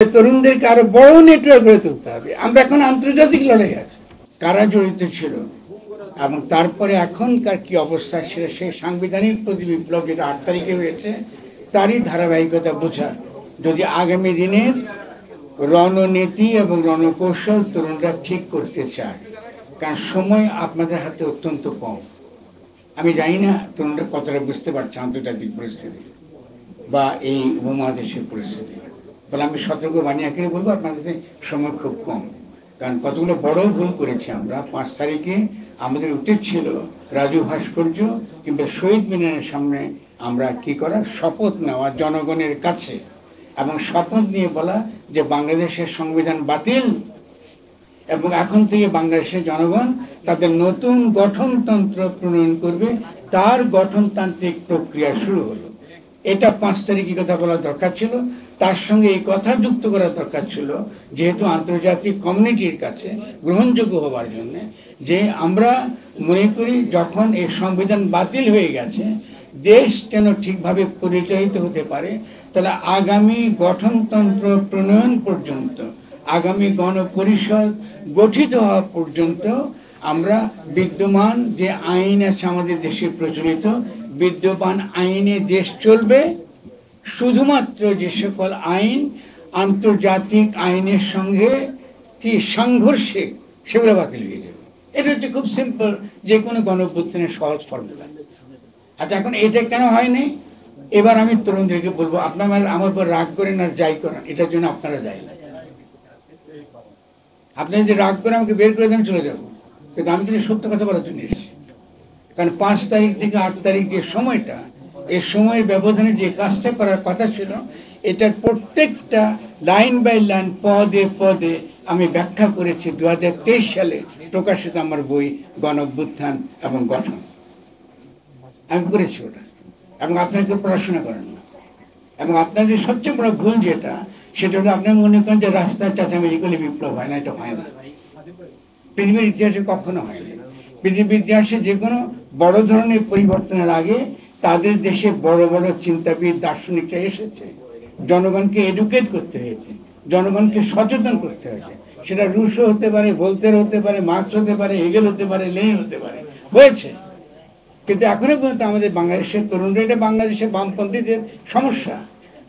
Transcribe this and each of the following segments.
তরুণদেরকে আরো বড় নেটওয়ার্ক গড়ে তুলতে হবে। আমরা এখন আন্তর্জাতিক লড়াই আছে, কারা জড়িত ছিল এবং তারপরে এখনকার কি অবস্থা ছিল, সেই সাংবিধানিক প্রতি বিপ্লব যেটা 8 তারিখে হয়েছে তারই ধারাবাহিকতা বোঝা যদি আগামী দিনের রণনীতি এবং রণকৌশল তরুণরা ঠিক করতে চায়। কারণ সময় আপনাদের হাতে অত্যন্ত কম। আমি জানি না তরুণরা কতটা বুঝতে পারছে আন্তর্জাতিক পরিস্থিতি বা এই উপমহাদেশের পরিস্থিতি। বলে আমি সতর্ক বাণী আকারে বলবো, আপনাদের সময় খুব কম। কারণ কতগুলো বড় ভুল করেছি আমরা। 5 তারিখে আমাদের উচিত ছিল রাজু ভাস্কর্য কিংবা শহীদ মিনারের সামনে আমরা কি করা, শপথ নেওয়া জনগণের কাছে এবং শপথ নিয়ে বলা যে বাংলাদেশের সংবিধান বাতিল এবং এখন থেকে বাংলাদেশের জনগণ তাদের নতুন গঠনতন্ত্র প্রণয়ন করবে, তার গঠনতান্ত্রিক প্রক্রিয়া শুরু হলো। এটা 5 তারিখে কথা বলা দরকার ছিল। তার সঙ্গে এই কথা যুক্ত করা দরকার ছিল, যেহেতু আন্তর্জাতিক কমিউনিটির কাছে গ্রহণযোগ্য হওয়ার জন্য, যে আমরা মনে করি যখন এই সংবিধান বাতিল হয়ে গেছে, দেশ যেন ঠিকভাবে পরিচালিত হতে পারে, তাহলে আগামী গঠনতন্ত্র প্রণয়ন পর্যন্ত, আগামী গণপরিষদ গঠিত হওয়া পর্যন্ত আমরা বিদ্যমান যে আইন আছে আমাদের দেশে প্রচলিত, বিদ্যমান আইনে দেশ চলবে। শুধুমাত্র যে সকল আইন আন্তর্জাতিক আইনের সঙ্গে কি সংঘর্ষে, সেগুলো বাতিল হয়ে যাবে। এটা হচ্ছে খুব সিম্পল, যে কোনো গণঅভ্যুত্থানের সহজ ফর্মুলা। আচ্ছা, এখন এটা কেন হয়নি? এবার আমি তরুণদেরকে বলবো, আপনারা আমার উপর রাগ করেন আর যাই করেন, এটার জন্য আপনারা দায়ী। আপনি যদি রাগ করে আমাকে বের করে দেন চলে যাবো, কিন্তু আমি কিন্তু সত্য কথা বলার জন্য এসেছি। কারণ 5 তারিখ থেকে 8 তারিখ যে সময়টা, এই সময়ের ব্যবধানে যে কাজটা করার কথা ছিল, এটার প্রত্যেকটা লাইন বাই লাইন, পদে পদে আমি ব্যাখ্যা করেছি 2023 সালে প্রকাশিত আমার বই গণঅভ্যুত্থান এবং গঠন। আমি করেছি ওটা, এবং আপনাকে পড়াশোনা করেন না। এবং আপনাদের সবচেয়ে বড় ভুল যেটা, সেটা হলো আপনার মনে করেন যে রাস্তার চাচামেচি করলে বিপ্লব হয় না। এটা হয় না, পৃথিবীর ইতিহাসে কখনো হয়নি। পৃথিবীর ইতিহাসে যে কোনো বড় ধরনের পরিবর্তনের আগে তাদের দেশে বড় বড় চিন্তাবিদ, দার্শনিকরা এসেছে। জনগণকে এডুকেট করতে হয়েছে, জনগণকে সচেতন করতে হয়েছে। সেটা রুশো হতে পারে, ভোল্তের হতে পারে, মার্কস হতে পারে, হেগেল হতে পারে, লেনিন হতে পারে, হয়েছে। কিন্তু এখনো পর্যন্ত আমাদের বাংলাদেশের তরুণরা, এটা বাংলাদেশের বামপন্থীদের সমস্যা,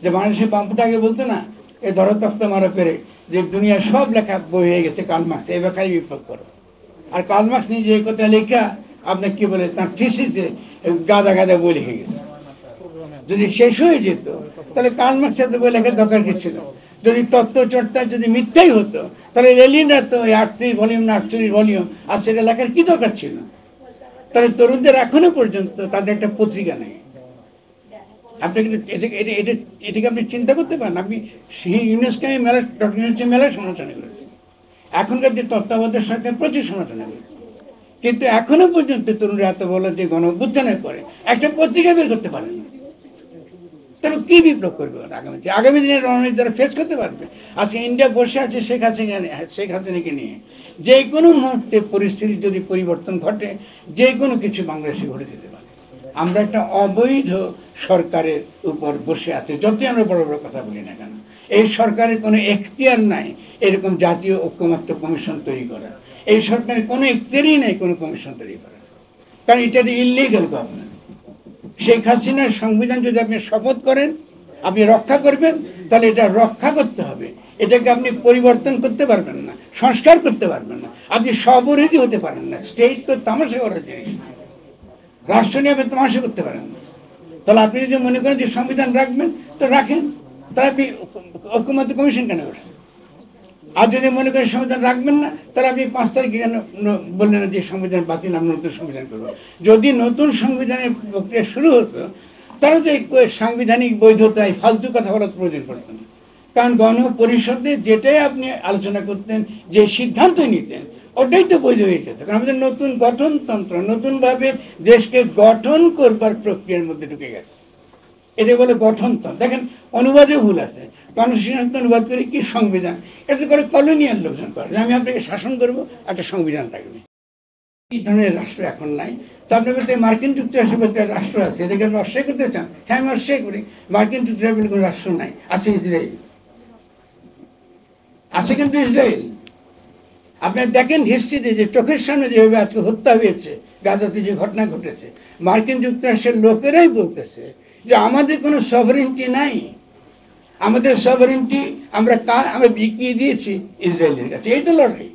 যে বাংলাদেশের বামপন্থী আগে বলতো না, এ ধরো তক্তা মারা পেরে, যে দুনিয়ার সব লেখা বই হয়ে গেছে কার্ল মার্কস, এবার খালি বিপ্লব করো। আর কার্ল মার্কস নিজে এই কথা লেখা আপনার কি বলে, তার থিসিসে গাদা গাদা বই লিখে গেছে। যদি শেষ হয়ে যেত তাহলে কার্ল মার্কসের বই লেখার দরকার কি ছিল? যদি তত্ত্বচর্চা যদি মিথ্যাই হতো, তাহলে লেনিনরা তো 38 ভলিউম না 48 ভলিউম, আর সেটা লেখার কি দরকার ছিল? তাহলে তরুণদের এখনো পর্যন্ত তাদের একটা পত্রিকা নেই। আপনি কিন্তু এটাকে আপনি চিন্তা করতে পারেন। আপনি সেই ইউনেস্কো মেলা, ডক্টর ইউনেস্কো মেলার সমালোচনা করেছে, এখনকার যে তত্ত্বাবধায়ক সরকার প্রচুর সমালোচনা করেছে, কিন্তু এখনো পর্যন্ত তরুণরা এত বলো যে গণঅভ্যুত্থানের পরে একটা পত্রিকা বের করতে পারেন না। তাহলে কি বিপ্লব করবে আগামী দিনের রণনীতি তারা ফেস করতে পারবে? আজকে ইন্ডিয়া বসে আছে শেখ হাসিনাকে নিয়ে। যে কোনো মুহূর্তে পরিস্থিতি যদি পরিবর্তন ঘটে, যে কোনো কিছু বাংলাদেশে ঘটে যেতে পারে। আমরা একটা অবৈধ সরকারের উপর বসে আছি, যতই আমরা বড় বড় কথা বলি না কেন। এই সরকারের কোনো এখতিয়ার নাই এরকম জাতীয় ঐক্যমত্য কমিশন তৈরি করা। এই সরকারের কোনো এখতিয়ারই নেই কোনো কমিশন তৈরি করা, কারণ এটা ইললিগাল গভর্নমেন্ট। শেখ হাসিনার সংবিধান যদি আপনি শপথ করেন আপনি রক্ষা করবেন, তাহলে এটা রক্ষা করতে হবে। এটাকে আপনি পরিবর্তন করতে পারবেন না, সংস্কার করতে পারবেন না, আপনি সবরোধী হতে পারেন না। স্টেট তো তামাশা করার জিনিস, রাষ্ট্র নিয়ে আপনি তামাশা করতে পারেন না। তাহলে আপনি যদি মনে করেন যে সংবিধান রাখবেন তো রাখেন, তাহলে আপনি ঐক্যমত্য কমিশন কেন করছেন? আর যদি মনে করেন সংবিধান রাখবেন না, তাহলে আপনি 5 তারিখে কেন বললেন যে সংবিধান বাতিল, আমরা নতুন সংবিধান করবো? যদি নতুন সংবিধানের প্রক্রিয়া শুরু হতো, তাহলে তো সাংবিধানিক বৈধতায় ফালতু কথা বলার প্রয়োজন পড়তো না। কারণ গণপরিষদে যেটাই আপনি আলোচনা করতেন, যে সিদ্ধান্ত নিতেন, ওটাই তো বৈধ হয়ে যেত। কারণ আমাদের নতুন গঠনতন্ত্র, নতুনভাবে দেশকে গঠন করবার প্রক্রিয়ার মধ্যে ঢুকে গেছে। এটা বলে গঠনতন্ত্র। দেখেন অনুবাদে ভুল আছে, কনস্টিটিউশন অনুবাদ করে কি সংবিধান, এটা করে কলোনিয়াল লোকজন করে, যে আমি আপনাকে শাসন করবো, একটা সংবিধান লাগবে। এই ধরনের রাষ্ট্র এখন নাই। তো আপনার বলতে মার্কিন যুক্তরাষ্ট্র বলতে রাষ্ট্র আছে, এটাকে আপনি অস্বীকার করতে চান? হ্যাঁ, আমি অস্বীকার করি। মার্কিন যুক্তরাষ্ট্র কোনো রাষ্ট্র নাই, আছে ইসরায়েল। আছে কিন্তু ইসরায়েল। আপনার দেখেন হিস্ট্রিতে যে চোখের সামনে যেভাবে আজকে হত্যা হয়েছে, গাজাতে যে ঘটনা ঘটেছে, মার্কিন যুক্তরাষ্ট্রের লোকেরাই বলতেছে যে আমাদের কোনো সভারেন্টি নাই, আমাদের সভারেন্টি আমরা বিকিয়ে দিয়েছি ইসরায়েলের কাছে। এই তো লড়াই।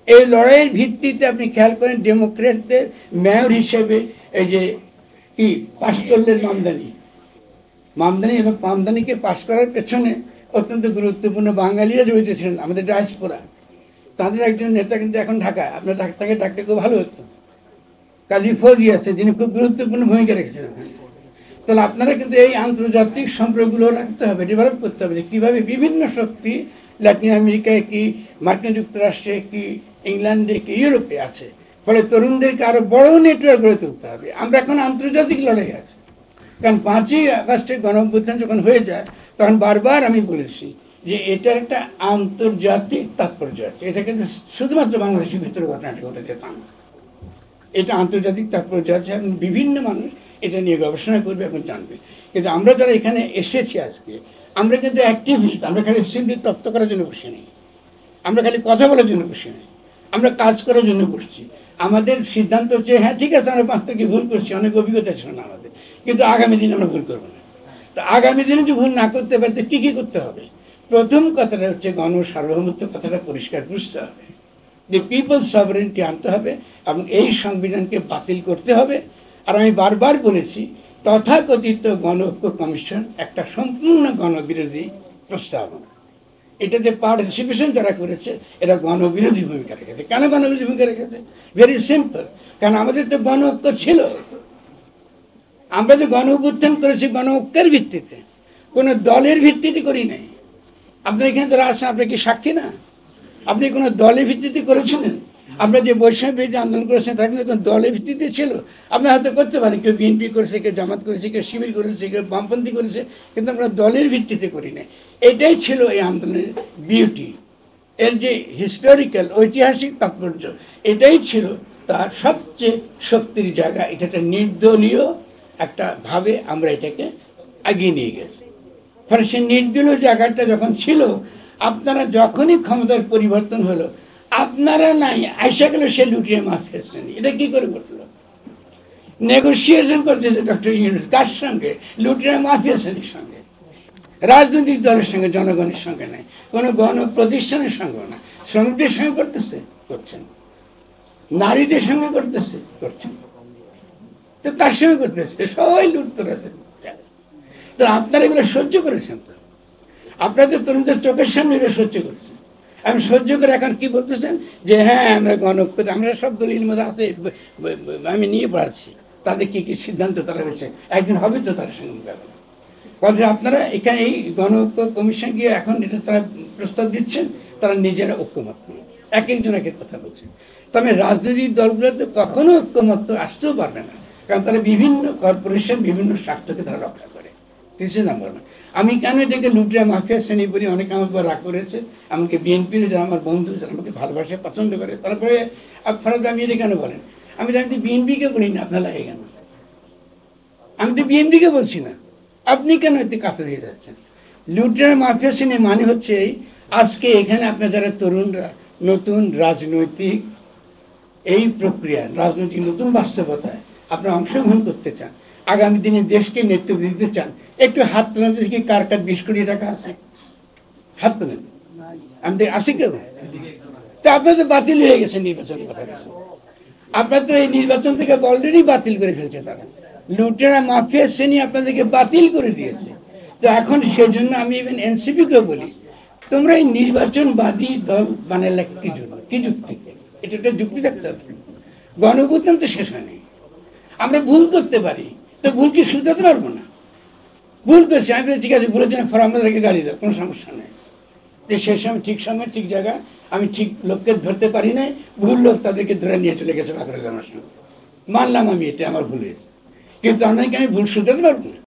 এই লড়াইয়ের ভিত্তিতে আপনি খেয়াল করেন ডেমোক্র্যাটদের মেয়র হিসেবে এই যে কি পাশ করলেন মামদানি এবং মামদানিকে পাশ করার পেছনে অত্যন্ত গুরুত্বপূর্ণ বাঙালিরা জড়িত ছিলেন, আমাদের ডায়াসপোরা। তাদের একজন নেতা কিন্তু এখন ঢাকায়, আপনার তাকে ডাকতে খুব ভালো হতো, কাজী ফৌজি আছে, যিনি খুব গুরুত্বপূর্ণ ভূমিকা রেখেছেন ওখানে। তাহলে আপনারা কিন্তু এই আন্তর্জাতিক সম্পর্কগুলো রাখতে হবে, ডেভেলপ করতে হবে, যে কীভাবে বিভিন্ন শক্তি ল্যাটিন আমেরিকায় কি, মার্কিন যুক্তরাষ্ট্রে কি, ইংল্যান্ডে কি, ইউরোপে আছে। ফলে তরুণদেরকে আরও বড় নেটওয়ার্ক গড়ে তুলতে হবে। আমরা এখন আন্তর্জাতিক লড়াই আছে, কারণ 5ই আগস্টের গণঅভ্যুত্থান যখন হয়ে যায় তখন বারবার আমি বলেছি যে এটার একটা আন্তর্জাতিক তাৎপর্য আছে। এটা কিন্তু শুধুমাত্র বাংলাদেশের ভিতরে ঘটনাটা ঘটে যেতাম, এটা আন্তর্জাতিক তাৎপর্য আছে এবং বিভিন্ন মানুষ এটা নিয়ে গবেষণা করবে এবং জানবে। কিন্তু আমরা যারা এখানে এসেছি আজকে, আমরা কিন্তু অ্যাক্টিভিস্ট, আমরা খালি সিম্পলি তত্ত্ব করার জন্য বসে নেই, আমরা খালি কথা বলার জন্য বসে নেই, আমরা কাজ করার জন্য বসছি। আমাদের সিদ্ধান্ত হচ্ছে হ্যাঁ ঠিক আছে, আমরা 5 তারিখে ভুল করছি, অনেক অভিজ্ঞতা ছিল না আমাদের, কিন্তু আগামী দিনে আমরা ভুল করবো না। তো আগামী দিনে যদি ভুল না করতে পারি তো কী কী করতে হবে? প্রথম কথাটা হচ্ছে সার্বভৌমত্ব কথাটা পরিষ্কার বুঝতে হবে, যে পিপল সভারেন্টি আনতে হবে এবং এই সংবিধানকে বাতিল করতে হবে। আর আমি বারবার বলেছি তথাকথিত গণ ঐক্য কমিশন একটা সম্পূর্ণ গণবিরোধী প্রস্তাবনা। এটাতে পার্টিসিপেশন যারা করেছে এরা গণবিরোধী ভূমিকা রেখেছে। কেন গণবিরোধী ভূমিকা রেখেছে? ভেরি সিম্পল, কারণ আমাদের তো গণ ঐক্য ছিল, আমরা যে গণ অভ্যুত্থান করেছি গণ ঐক্যের ভিত্তিতে, কোনো দলের ভিত্তিতে করি নাই। আপনি এখানে যারা আছেন আপনি কি সাক্ষী না? আপনি কোনো দলের ভিত্তিতে করেছিলেন? আপনার যে বৈষম্য বিরোধী আন্দোলন করেছেন তারা কিন্তু কোনো দলের ভিত্তিতে ছিল। আপনি হয়তো করতে পারেন, কেউ বিএনপি করেছে, কেউ জামাত করেছে, কেউ শিবির করেছে, কেউ বামপন্থী করেছে, কিন্তু আমরা দলের ভিত্তিতে করি নাই। এটাই ছিল এই আন্দোলনের বিউটি, এর যে হিস্টোরিক্যাল ঐতিহাসিক তাৎপর্য, এটাই ছিল তার সবচেয়ে শক্তির জায়গা। এটা একটা নির্দলীয় একটা ভাবে আমরা এটাকে এগিয়ে নিয়ে গেছি। ফলে সে নির্দলীয় জায়গাটা যখন ছিল, আপনারা যখনই ক্ষমতার পরিবর্তন হলো, আপনারা নাই আইসা গেল সে লুটিয়ে মাফিয়া শ্রেণী। এটা কী করে করলো? নেগোসিয়েশন করতেছে ডক্টর ইউনূস কার সঙ্গে? লুটিয়ে মাফিয়া শ্রেণীর সঙ্গে, রাজনৈতিক দলের সঙ্গে, জনগণের সঙ্গে নাই, কোনো গণ প্রতিষ্ঠানের সঙ্গে না। শ্রমিকদের সঙ্গে করছেন, নারীদের সঙ্গে করছেন, তো কার সঙ্গে করতেছে? সবাই লুটতে আছে। তো আপনারা এগুলো সহ্য করেছেন, তো আপনাদের তরুণদের চোখের সামনে এগুলো সহ্য করেছেন। আমি সহ্য করে এখন কি বলতেছেন যে হ্যাঁ আমরা গণঐক্য, আমরা সব দলের মধ্যে আছে, আমি নিয়ে পড়াচ্ছি তাদের কী কী সিদ্ধান্ত তারা হয়েছে, একদিন হবে তো তার সঙ্গে মোকাবেলা। কথা আপনারা এখানে এই গণঐক্য কমিশন গিয়ে এখন এটা তারা প্রস্তাব দিচ্ছেন, তারা নিজেরা ঐক্যমত্য, এক একজন এক এক কথা বলছেন। তবে রাজনৈতিক দলগুলোতে কখনো ঐক্যমত্য আসতেও পারবে না, কারণ তারা বিভিন্ন কর্পোরেশন, বিভিন্ন স্বার্থকে তারা রক্ষা করে। তিসে নাম্বার না, আমি কেন এটাকে লুটিয়া মাফিয়া শ্রেণী বলি? অনেকে আমার উপর রাগ করেছে, আমাকে বিএনপির যারা আমার বন্ধু, যারা আমাকে ভালোবাসে, পছন্দ করে, তারপরে আপনারা আমি এটা কেন বলেন? আমি তো বিএনপিকে বলি না, আপনার লাগে কেন? আমি তো বিএনপিকে বলছি না, আপনি কেন এতে কাতর হয়ে যাচ্ছেন? লুটিয়া মাফিয়া শ্রেণী মানে হচ্ছে আজকে এখানে আপনার যারা তরুণরা নতুন রাজনৈতিক এই প্রক্রিয়া, রাজনৈতিক নতুন বাস্তবতায় আপনারা অংশগ্রহণ করতে চান, আগামী দিনে দেশকে নেতৃত্ব দিতে চান, একটু হাত তোলেন দেখি কার 20 কোটি টাকা আছে, হাত তোলেন। আমি আসি কেউ? তো আপনার তো বাতিল হয়ে গেছে নির্বাচন, কথা আপনার তো এই নির্বাচন থেকে অলরেডি বাতিল করে ফেলছে তারা। লুটেরা মাফিয়া শ্রেণী আপনাদেরকে বাতিল করে দিয়েছে। তো এখন সেজন্য আমি ইভেন এনসিপিকেও বলি, তোমরা এই নির্বাচনবাদী দল বানালে কি জন্য, কি যুক্তিতে? এটা একটা যুক্তি থাকতে হবে। গণঅভ্যুত্থান তো শেষ হয়নি, আমরা ভুল করতে পারি, তো ভুল কি শুধরাতে পারবো না? ভুল করছি, আমি ঠিক আছে বলেছি না, ফর আমাদেরকে গাড়ি দাও, কোনো সমস্যা নেই। যে সেই সময় ঠিক সময় ঠিক জায়গা, আমি ঠিক লোককে ধরতে পারি নাই, ভুল লোক তাদেরকে ধরে নিয়ে চলে গেছে বাঁকুড়া জনসংখ্যা, মানলাম আমি, এটা আমার ভুল হয়েছে, কিন্তু আপনাকে আমি ভুল শুধরাতে পারবো না।